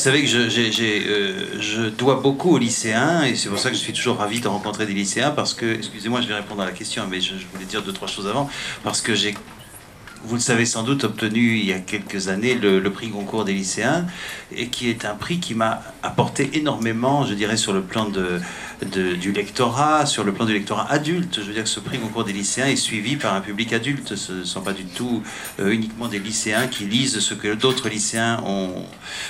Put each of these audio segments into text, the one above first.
savez que je dois beaucoup aux lycéens, et c'est pour ça que je suis toujours ravi de rencontrer des lycéens, parce que, excusez-moi, je vais répondre à la question, mais je voulais dire deux, trois choses avant, parce que j'ai, vous le savez sans doute, obtenu il y a quelques années le prix Goncourt des lycéens, et qui est un prix qui m'a apporté énormément, je dirais, sur le plan du lectorat, sur le plan du lectorat adulte. Je veux dire que ce prix Goncourt des lycéens est suivi par un public adulte. Ce ne sont pas du tout uniquement des lycéens qui lisent ce que d'autres lycéens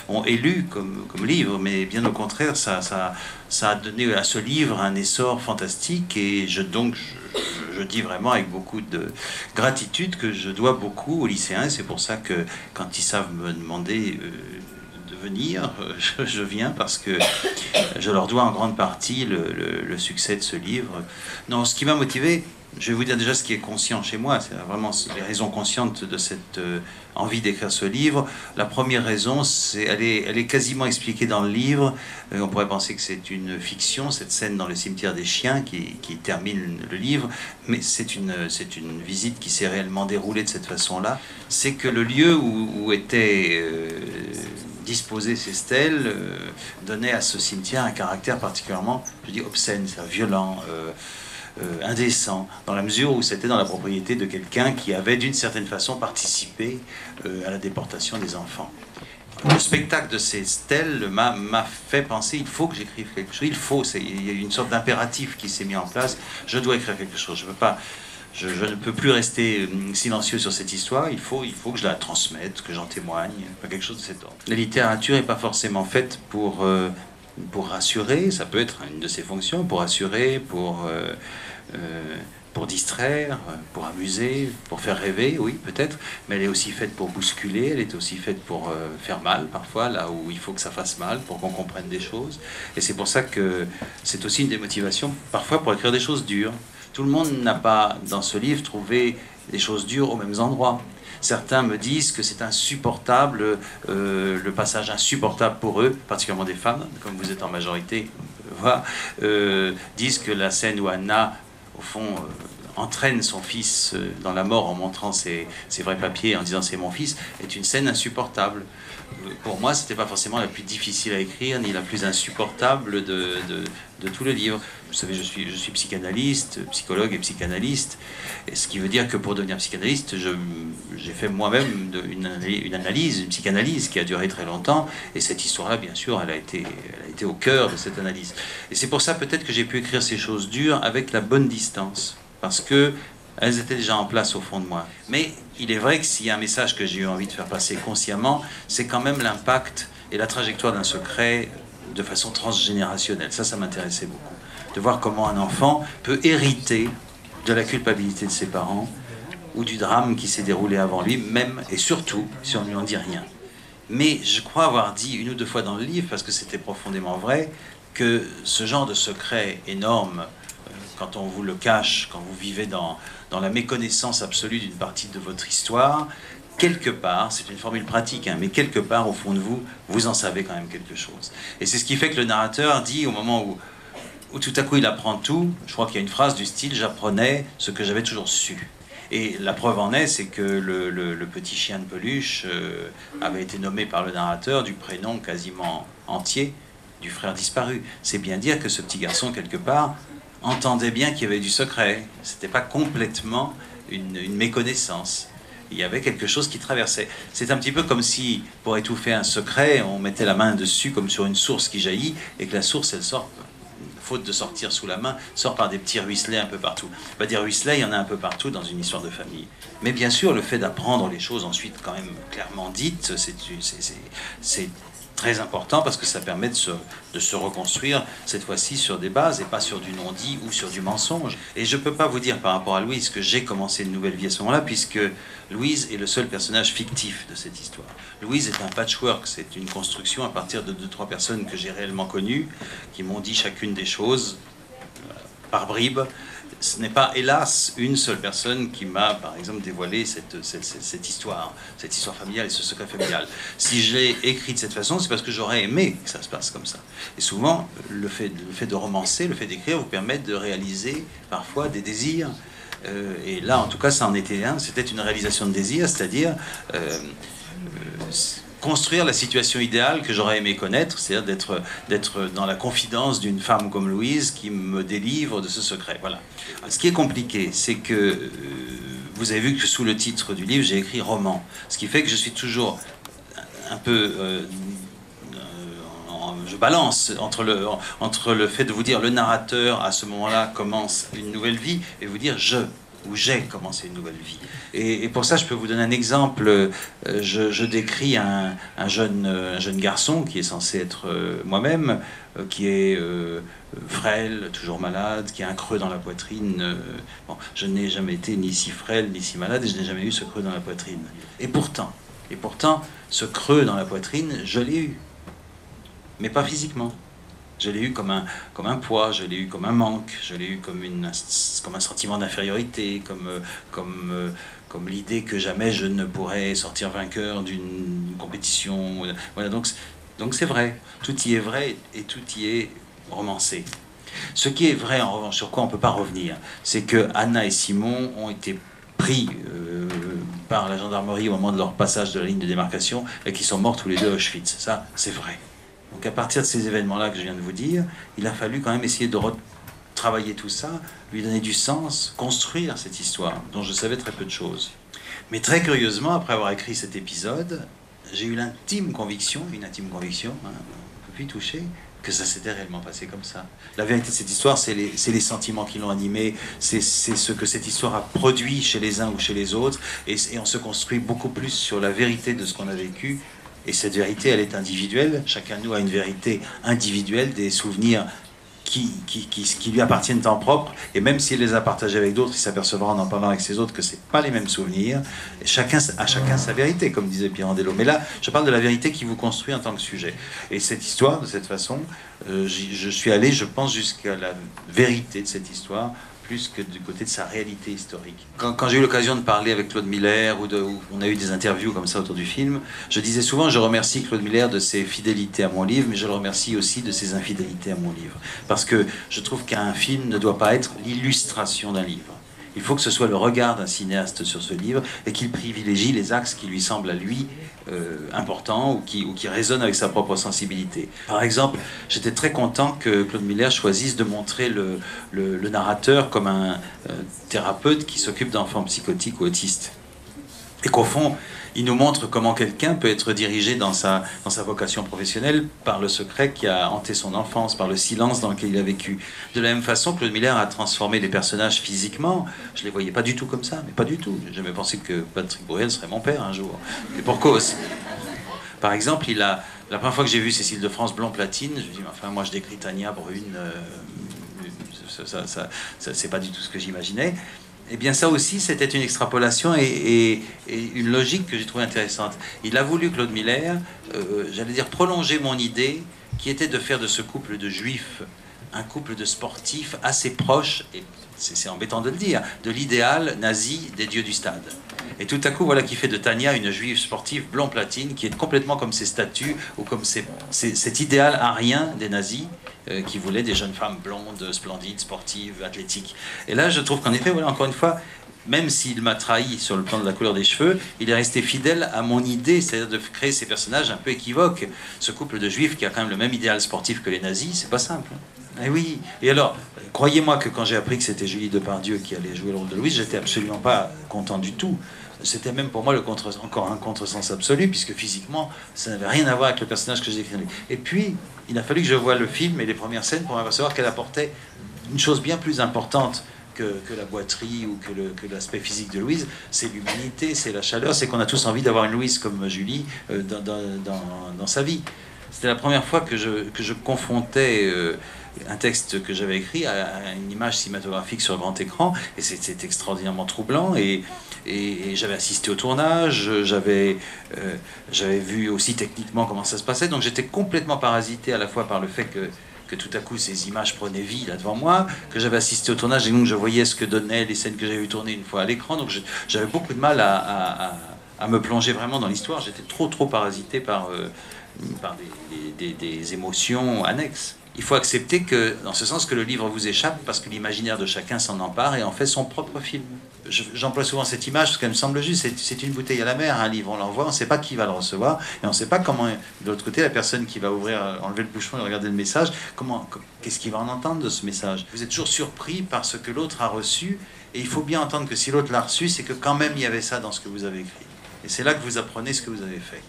ont élu comme livre, mais bien au contraire, ça a donné à ce livre un essor fantastique, et je dis vraiment avec beaucoup de gratitude que je dois beaucoup aux lycéens. C'est pour ça que quand ils savent me demander de venir, je viens, parce que je leur dois en grande partie le succès de ce livre. Non, ce qui m'a motivé, je vais vous dire déjà ce qui est conscient chez moi, c'est vraiment les raisons conscientes de cette envie d'écrire ce livre. La première raison, elle est quasiment expliquée dans le livre. On pourrait penser que c'est une fiction, cette scène dans le cimetière des chiens qui termine le livre, mais c'est une visite qui s'est réellement déroulée de cette façon-là. C'est que le lieu où étaient disposer ces stèles donnait à ce cimetière un caractère particulièrement, je dis obscène, c'est violent, indécent, dans la mesure où c'était dans la propriété de quelqu'un qui avait d'une certaine façon participé à la déportation des enfants. Le spectacle de ces stèles m'a fait penser, il faut que j'écrive quelque chose, il y a une sorte d'impératif qui s'est mis en place, je dois écrire quelque chose, je ne peux plus rester silencieux sur cette histoire, il faut que je la transmette, que j'en témoigne, quelque chose de cet ordre. La littérature n'est pas forcément faite pour rassurer, ça peut être une de ses fonctions, pour rassurer, pour distraire, pour amuser, pour faire rêver, oui, peut-être, mais elle est aussi faite pour bousculer, elle est aussi faite pour faire mal, parfois, là où il faut que ça fasse mal, pour qu'on comprenne des choses. Et c'est pour ça que c'est aussi une des motivations, parfois, pour écrire des choses dures. Tout le monde n'a pas, dans ce livre, trouvé des choses dures aux mêmes endroits. Certains me disent que c'est insupportable, le passage insupportable pour eux, particulièrement des femmes, comme vous êtes en majorité, voilà, disent que la scène où Anna, au fond, entraîne son fils dans la mort en montrant ses vrais papiers, en disant c'est mon fils, est une scène insupportable. Pour moi, c'était pas forcément la plus difficile à écrire, ni la plus insupportable de tout le livre. Vous savez, je suis psychanalyste, psychologue et psychanalyste, et ce qui veut dire que pour devenir psychanalyste, j'ai fait moi-même une analyse, une psychanalyse qui a duré très longtemps, et cette histoire-là, bien sûr, elle a été au cœur de cette analyse. Et c'est pour ça peut-être que j'ai pu écrire ces choses dures avec la bonne distance, parce que elles étaient déjà en place au fond de moi. Mais il est vrai que s'il y a un message que j'ai eu envie de faire passer consciemment, c'est quand même l'impact et la trajectoire d'un secret de façon transgénérationnelle. Ça m'intéressait beaucoup. De voir comment un enfant peut hériter de la culpabilité de ses parents ou du drame qui s'est déroulé avant lui, même et surtout si on ne lui en dit rien. Mais je crois avoir dit une ou deux fois dans le livre, parce que c'était profondément vrai, que ce genre de secret énorme, quand on vous le cache, quand vous vivez dans la méconnaissance absolue d'une partie de votre histoire, quelque part, c'est une formule pratique, hein, mais quelque part, au fond de vous, vous en savez quand même quelque chose. Et c'est ce qui fait que le narrateur dit, au moment où tout à coup il apprend tout, je crois qu'il y a une phrase du style « j'apprenais ce que j'avais toujours su ». Et la preuve en est, c'est que le petit chien de peluche avait été nommé par le narrateur du prénom quasiment entier du frère disparu. C'est bien dire que ce petit garçon, quelque part, entendait bien qu'il y avait du secret. C'était pas complètement une méconnaissance. Il y avait quelque chose qui traversait. C'est un petit peu comme si, pour étouffer un secret, on mettait la main dessus comme sur une source qui jaillit, et que la source, elle sort, faute de sortir sous la main, sort par des petits ruisselets un peu partout. Bah, des ruisselets, il y en a un peu partout dans une histoire de famille. Mais bien sûr, le fait d'apprendre les choses ensuite quand même clairement dites, c'est très important, parce que ça permet de se reconstruire, cette fois-ci sur des bases et pas sur du non-dit ou sur du mensonge. Et je ne peux pas vous dire par rapport à Louise que j'ai commencé une nouvelle vie à ce moment-là, puisque Louise est le seul personnage fictif de cette histoire. Louise est un patchwork, c'est une construction à partir de 2-3 personnes que j'ai réellement connues, qui m'ont dit chacune des choses par bribes. Ce n'est pas, hélas, une seule personne qui m'a, par exemple, dévoilé cette histoire familiale et ce secret familial. Si je l'ai écrit de cette façon, c'est parce que j'aurais aimé que ça se passe comme ça. Et souvent, le fait de romancer, le fait d'écrire, vous permet de réaliser parfois des désirs. Et là, en tout cas, ça en était un. C'était une réalisation de désir, c'est-à-dire construire la situation idéale que j'aurais aimé connaître, c'est-à-dire d'être dans la confidence d'une femme comme Louise qui me délivre de ce secret. Voilà. Ce qui est compliqué, c'est que vous avez vu que sous le titre du livre, j'ai écrit roman, ce qui fait que je suis toujours un peu je balance entre le fait de vous dire le narrateur à ce moment-là commence une nouvelle vie et vous dire ou j'ai commencé une nouvelle vie. Et pour ça, je peux vous donner un exemple. Je décris un jeune garçon qui est censé être moi-même, qui est frêle, toujours malade, qui a un creux dans la poitrine. Bon, je n'ai jamais été ni si frêle ni si malade et je n'ai jamais eu ce creux dans la poitrine. Et pourtant, ce creux dans la poitrine, je l'ai eu. Mais pas physiquement. Je l'ai eu comme un poids, je l'ai eu comme un manque, je l'ai eu comme un sentiment d'infériorité, comme l'idée que jamais je ne pourrais sortir vainqueur d'une compétition. Voilà, donc c'est vrai. Tout y est vrai et tout y est romancé. Ce qui est vrai, en revanche, sur quoi on ne peut pas revenir, c'est que Anna et Simon ont été pris par la gendarmerie au moment de leur passage de la ligne de démarcation et qui sont morts tous les deux à Auschwitz. Ça, c'est vrai. Donc à partir de ces événements-là que je viens de vous dire, il a fallu quand même essayer de retravailler tout ça, lui donner du sens, construire cette histoire dont je savais très peu de choses. Mais très curieusement, après avoir écrit cet épisode, j'ai eu l'intime conviction, hein, un peu plus touché, que ça s'était réellement passé comme ça. La vérité de cette histoire, c'est les sentiments qui l'ont animée, c'est ce que cette histoire a produit chez les uns ou chez les autres, et on se construit beaucoup plus sur la vérité de ce qu'on a vécu. Et cette vérité, elle est individuelle. Chacun de nous a une vérité individuelle, des souvenirs qui lui appartiennent en propre. Et même s'il les a partagés avec d'autres, il s'apercevra en parlant avec ces autres que ce n'est pas les mêmes souvenirs. Et chacun sa vérité, comme disait Pirandello. Mais là, je parle de la vérité qui vous construit en tant que sujet. Et cette histoire, de cette façon, je suis allé, je pense, jusqu'à la vérité de cette histoire, plus que du côté de sa réalité historique. Quand j'ai eu l'occasion de parler avec Claude Miller, où on a eu des interviews comme ça autour du film, je disais souvent, je remercie Claude Miller de ses fidélités à mon livre, mais je le remercie aussi de ses infidélités à mon livre. Parce que je trouve qu'un film ne doit pas être l'illustration d'un livre. Il faut que ce soit le regard d'un cinéaste sur ce livre et qu'il privilégie les axes qui lui semblent à lui importants ou qui résonnent avec sa propre sensibilité. Par exemple, j'étais très content que Claude Miller choisisse de montrer le narrateur comme un thérapeute qui s'occupe d'enfants psychotiques ou autistes. Et qu'au fond, il nous montre comment quelqu'un peut être dirigé dans sa vocation professionnelle par le secret qui a hanté son enfance, par le silence dans lequel il a vécu. De la même façon, Claude Miller a transformé les personnages physiquement. Je ne les voyais pas du tout comme ça, mais pas du tout. J'ai jamais pensé que Patrick Bruel serait mon père un jour. Et pour cause. Par exemple, la première fois que j'ai vu Cécile de France blond platine, je me dis, enfin, moi je décris Tania brune, c'est pas du tout ce que j'imaginais. Eh bien ça aussi, c'était une extrapolation et une logique que j'ai trouvée intéressante. Il a voulu, Claude Miller, j'allais dire, prolonger mon idée, qui était de faire de ce couple de juifs un couple de sportifs assez proche, et c'est embêtant de le dire, de l'idéal nazi des dieux du stade. Et tout à coup, voilà qui fait de Tania une juive sportive blond platine, qui est complètement comme ces statues, ou comme cet idéal arien des nazis, qui voulaient des jeunes femmes blondes, splendides, sportives, athlétiques. Et là, je trouve qu'en effet, voilà, encore une fois, même s'il m'a trahi sur le plan de la couleur des cheveux, il est resté fidèle à mon idée, c'est-à-dire de créer ces personnages un peu équivoques. Ce couple de juifs qui a quand même le même idéal sportif que les nazis, c'est pas simple. Eh oui. Et alors, croyez-moi que quand j'ai appris que c'était Julie Depardieu qui allait jouer le rôle de Louise, j'étais absolument pas content du tout. C'était même pour moi encore un contresens absolu, puisque physiquement, ça n'avait rien à voir avec le personnage que j'ai écrit. Et puis, il a fallu que je voie le film et les premières scènes pour m'apercevoir qu'elle apportait une chose bien plus importante que la boiterie ou que l'aspect physique de Louise. C'est l'humanité, c'est la chaleur, c'est qu'on a tous envie d'avoir une Louise comme Julie dans sa vie. C'était la première fois que je confrontais un texte que j'avais écrit à une image cinématographique sur grand écran, et c'était extraordinairement troublant, et j'avais assisté au tournage, j'avais vu aussi techniquement comment ça se passait, donc j'étais complètement parasité à la fois par le fait que tout à coup ces images prenaient vie là devant moi, que j'avais assisté au tournage et donc je voyais ce que donnaient les scènes que j'avais vu tourner une fois à l'écran, donc j'avais beaucoup de mal à me plonger vraiment dans l'histoire, j'étais trop parasité par des émotions annexes. il faut accepter que, dans ce sens, que le livre vous échappe parce que l'imaginaire de chacun s'en empare et en fait son propre film. J'emploie souvent cette image parce qu'elle me semble juste. C'est une bouteille à la mer, un livre. On l'envoie, on ne sait pas qui va le recevoir et on ne sait pas comment, de l'autre côté, la personne qui va ouvrir, enlever le bouchon et regarder le message, qu'est-ce qu'il va en entendre de ce message. Vous êtes toujours surpris par ce que l'autre a reçu et il faut bien entendre que si l'autre l'a reçu, c'est que quand même il y avait ça dans ce que vous avez écrit. Et c'est là que vous apprenez ce que vous avez fait.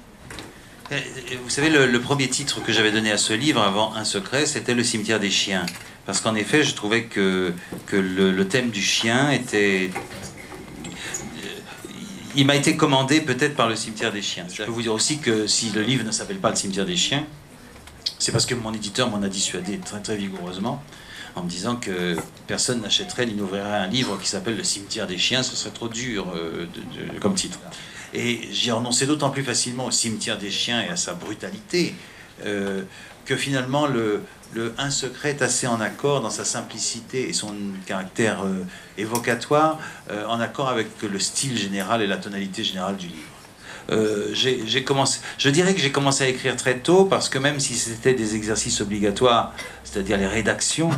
Vous savez, le premier titre que j'avais donné à ce livre, avant Un secret, c'était Le cimetière des chiens. Parce qu'en effet, je trouvais que le thème du chien était... Il m'a été commandé peut-être par Le cimetière des chiens. Je peux vous dire aussi que si le livre ne s'appelle pas Le cimetière des chiens, c'est parce que mon éditeur m'en a dissuadé très très vigoureusement, en me disant que personne n'achèterait ni n'ouvrirait un livre qui s'appelle Le cimetière des chiens, ce serait trop dur comme titre. Et j'y ai renoncé d'autant plus facilement au cimetière des chiens et à sa brutalité que finalement le Un secret est assez en accord dans sa simplicité et son caractère évocatoire, en accord avec le style général et la tonalité générale du livre. Je dirais que j'ai commencé à écrire très tôt parce que même si c'était des exercices obligatoires, c'est-à-dire les rédactions,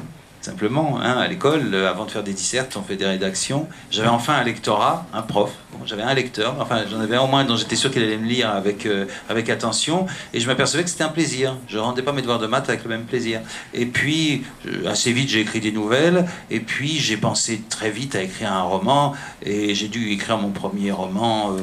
simplement, hein, à l'école, avant de faire des dissertes, on fait des rédactions. J'avais enfin un lectorat, un prof. Bon, j'avais un lecteur, enfin j'en avais un au moins dont j'étais sûr qu'il allait me lire avec attention. Et je m'apercevais que c'était un plaisir. Je ne rendais pas mes devoirs de maths avec le même plaisir. Et puis, assez vite, j'ai écrit des nouvelles. Et puis, j'ai pensé très vite à écrire un roman. Et j'ai dû écrire mon premier roman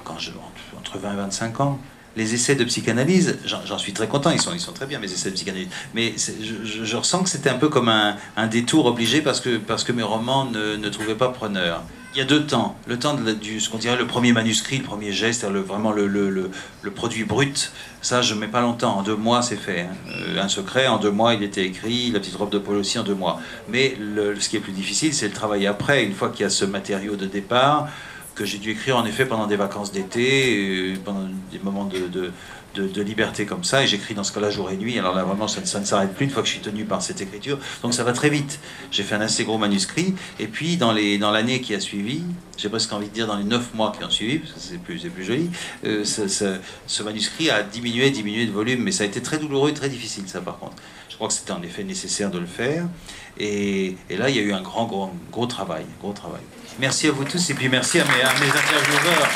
entre 20 et 25 ans. Les essais de psychanalyse, j'en suis très content, ils sont très bien mes essais de psychanalyse, mais je ressens que c'était un peu comme un détour obligé parce que mes romans ne trouvaient pas preneur. Il y a 2 temps, le temps ce qu'on dirait le premier manuscrit, le premier geste, c'est-à-dire vraiment le produit brut, ça je mets pas longtemps, en 2 mois c'est fait. Hein. Un secret, en 2 mois il était écrit, La petite robe de Paul aussi en 2 mois. Mais ce qui est plus difficile, c'est le travail après, une fois qu'il y a ce matériau de départ, que j'ai dû écrire en effet pendant des vacances d'été, pendant des moments de liberté comme ça, et j'écris dans ce cas-là jour et nuit, alors là vraiment ça ne s'arrête plus une fois que je suis tenu par cette écriture, donc ça va très vite. J'ai fait un assez gros manuscrit, et puis dans l'année qui a suivi, j'ai presque envie de dire dans les 9 mois qui ont suivi, parce que c'est plus joli, ce manuscrit a diminué de volume, mais ça a été très douloureux et très difficile ça par contre. Je crois que c'était en effet nécessaire de le faire, et là il y a eu un gros travail. Merci à vous tous et puis merci à mes intervieweurs.